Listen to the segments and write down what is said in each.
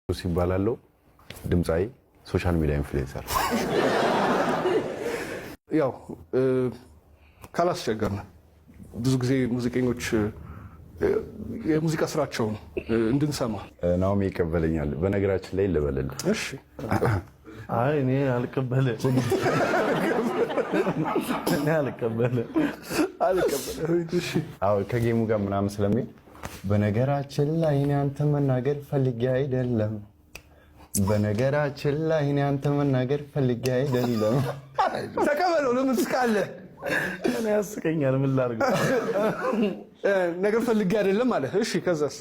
ሲባላለው ድምጻይ ሶሻል ሚዲያ ኢንፍሉዌንሰር ያው ካላስቸገርና ብዙ ጊዜ ሙዚቀኞች የሙዚቃ ስራቸውን እንድንሰማ ናውም ይቀበለኛል። በነገራችን ላይ ልበልል። እሺ አይ እኔ አልቀበልም እሺ አዎ ከጌሙ ጋር ምናምን ስለሚል በነገራችን ላይ እኔ አንተ መናገር ፈልጌ አይደለም በነገራችን ላይ እኔ አንተ መናገር ፈልጌ አይደለም ተቀበለው ለምን ትስቃለ? እኔ ያስቀኛል ምን ላድርግ ነገር ፈልጌ አይደለም ማለት እሺ ከዛስ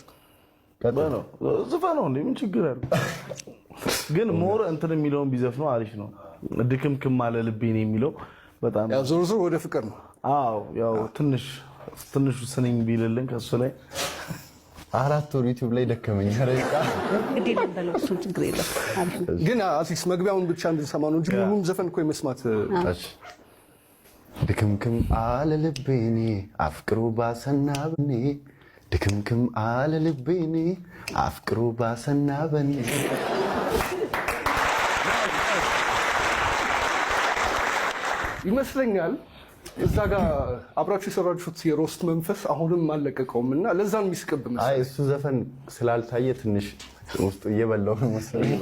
ቀጥሎ ዘፈነው እንዴ ምን ችግር አለ? ግን ሞር እንትን የሚለውን ቢዘፍነው አሪፍ ነው። ድክምክም አለ ልቤን የሚለው በጣም ያው ዞር ዞር ወደ ፍቅር ነው። አዎ ያው ትንሽ ስንኝ ቢልልን ከሱ ላይ 4 ወር ዩቲዩብ ላይ ደከመኝ አረቃ እንግዲህ ለምበለው እሱ ችግር የለም። ግን አትሊስት መግቢያውን ብቻ እንድንሰማ ነው እንጂ ሙሉም ዘፈን እኮ የመስማት ድክምክም አለ ልቤኔ አፍቅሩ ባሰና በኔ ድክምክም አለ ልቤኔ አፍቅሩ ባሰና በኔ ይመስለኛል። እዛ ጋር አብራችሁ የሰራችሁት የሮስት መንፈስ አሁንም አልለቀቀውምና ለዛን የሚስቅብ አይ እሱ ዘፈን ስላልታየ ትንሽ ውስጡ እየበላው ነው መሰለኝ።